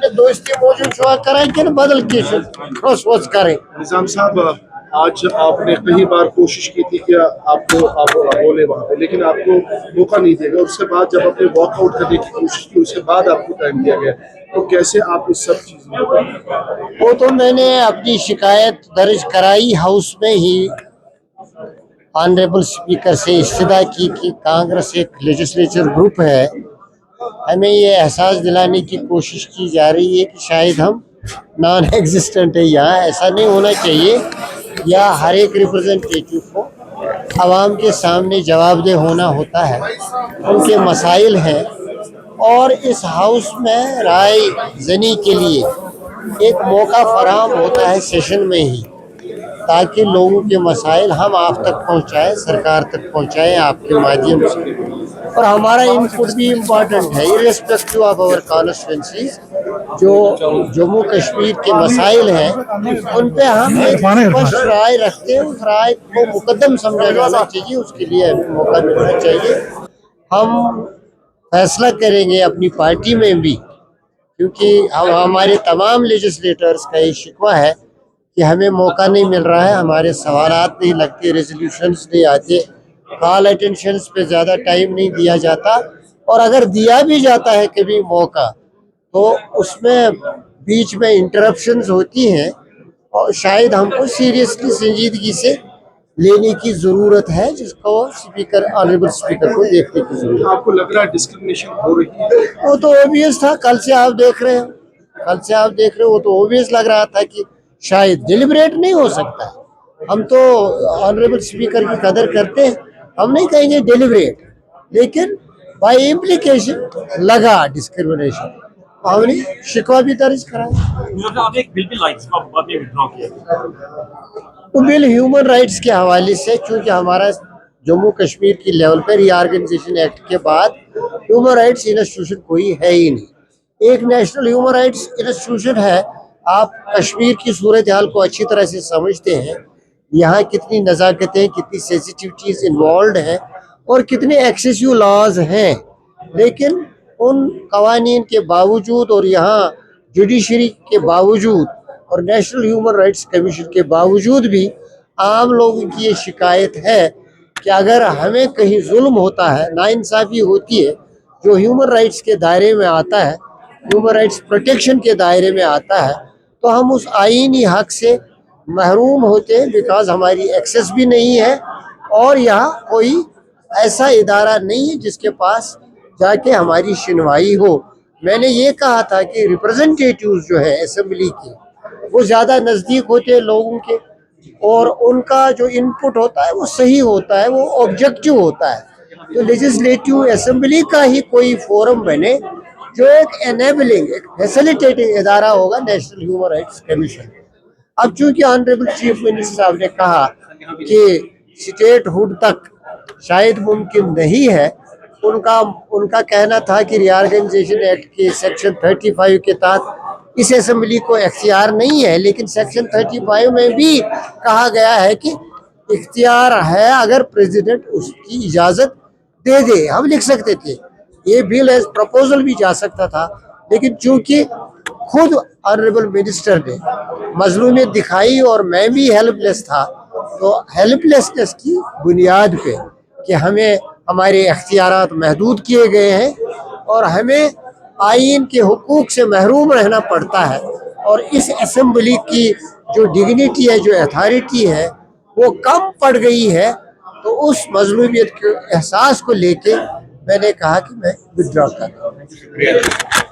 अपने दोस्ती मौजूद शुआ करें कि बदल के ठोस वोस करें। निजाम साहब, आज आपने कई बार कोशिश की थी कि आप बोले वहाँ पे, लेकिन आपको मौका नहीं दिया गया। उसके बाद जब आपने वॉकआउट करने की कोशिश की, उसके बाद आपको टाइम दिया गया, तो कैसे आप इस सब चीज़ में? वो तो मैंने अपनी शिकायत दर्ज कराई हाउस में ही, ऑनरेबल स्पीकर से इस्तदा की कि कांग्रेस एक लेजिस्लेचर ग्रुप है, हमें ये एहसास दिलाने की कोशिश की जा रही है कि शायद हम नॉन एग्जिस्टेंट है यहाँ। ऐसा नहीं होना चाहिए। या हर एक रिप्रेजेंटेटिव को आवाम के सामने जवाबदेह होना होता है, उनके मसाइल हैं, और इस हाउस में राय जनी के लिए एक मौका फराहम होता है सेशन में ही, ताकि लोगों के मसाइल हम आप तक पहुँचाएँ, सरकार तक पहुँचाएँ आपके माध्यम से। और हमारा इनपुट भी इम्पॉर्टेंट है, इर्रेस्पेक्टिव ऑफ आवर कॉन्स्टिट्यूंसीज। जो जम्मू कश्मीर के मसाइल हैं उन पे हम एक स्पष्ट राय रखते हैं, उस राय को मुकद्दम समझा जाना चाहिए, उसके लिए हमें मौका मिलना चाहिए। हम फैसला करेंगे अपनी पार्टी में भी, क्योंकि हमारे तमाम लेजिस्लेटर्स का ये शिकवा है कि हमें मौका नहीं मिल रहा है, हमारे सवालात नहीं लगते, रेजोल्यूशंस नहीं आते, कॉल अटेंशंस पे ज़्यादा टाइम नहीं दिया जाता, और अगर दिया भी जाता है कभी मौका तो उसमें बीच में इंटरप्शंस होती हैं, और शायद हमको सीरियसली संजीदगी से लेने की ज़रूरत है, जिसको स्पीकर ऑनरेबल स्पीकर को देखने की ज़रूरत है। आपको लग रहा है डिस्क्रिमिनेशन हो रही है? वो तो ओबियस था, कल से आप देख रहे हो, वो तो ओबियस लग रहा था कि शायद डिलिब्रेट नहीं हो सकता। हम तो ऑनरेबल स्पीकर की कदर करते हैं, हम नहीं कहेंगे डिलिब्रेट, लेकिन बाय इम्प्लीकेशन लगा डिस्क्रिमिनेशन, हमने शिकवा भी दर्ज कराया। एक बिल भी लाइक्स का भी विड्रॉ किया। तो बिल ह्यूमन राइट्स के हवाले से, क्योंकि हमारा जम्मू कश्मीर की लेवल पर रीऑर्गेनाइजेशन एक्ट के बाद ह्यूमन राइट्स इंस्टीट्यूशन कोई है ही नहीं। एक नेशनल ह्यूमन राइट्स इंस्टीट्यूशन है। आप कश्मीर की सूरत हाल को अच्छी तरह से समझते हैं, यहाँ कितनी नज़ाकतें, कितनी सेंसिटिविटीज़ इन्वॉल्व हैं, और कितने एक्सेसिव लॉज हैं, लेकिन उन कवानीन के बावजूद और यहाँ जुडिशरी के बावजूद और नेशनल ह्यूमन राइट्स कमीशन के बावजूद भी आम लोगों की ये शिकायत है कि अगर हमें कहीं जुल्म होता है, नाइंसाफ़ी होती है, जो ह्यूमन राइट्स के दायरे में आता है, ह्यूमन राइट्स प्रोटेक्शन के दायरे में आता है, तो हम उस आईनी हक से महरूम होते हैं, बिकॉज हमारी एक्सेस भी नहीं है, और यहाँ कोई ऐसा इदारा नहीं है जिसके पास जाके हमारी सुनवाई हो। मैंने ये कहा था कि रिप्रेजेंटेटिव्स जो है असेंबली के, वो ज़्यादा नज़दीक होते हैं लोगों के, और उनका जो इनपुट होता है वो सही होता है, वो ऑब्जेक्टिव होता है। तो लेजिस्लेटिव असेंबली का ही कोई फोरम बने जो एक एनेबलिंग, एक फैसिलिटेटिंग इदारा होगा, नेशनल ह्यूमन राइट्स कमीशन। अब चूंकि ऑनरेबल चीफ मिनिस्टर साहब ने कहा कि स्टेट हुड तक शायद मुमकिन नहीं है, उनका कहना था कि रीऑर्गेनाइजेशन एक्ट के सेक्शन 35 के तहत इस असेंबली को इख्तियार नहीं है, लेकिन सेक्शन 35 में भी कहा गया है कि इख्तियार है अगर प्रेसिडेंट उसकी इजाज़त दे दे। हम लिख सकते थे, ये बिल एज प्रपोजल भी जा सकता था, लेकिन चूंकि खुद ऑनरेबल मिनिस्टर ने मजलूमियत दिखाई और मैं भी हेल्पलेस था, तो हेल्पलेसनेस की बुनियाद पे कि हमें हमारे इख्तियारात महदूद किए गए हैं और हमें आइन के हुकूक से महरूम रहना पड़ता है, और इस असेंबली की जो डिग्निटी है, जो अथॉरिटी है, वो कम पड़ गई है, तो उस मजलूमियत के एहसास को लेके मैंने कहा कि मैं विड्रॉ कर रहा हूँ।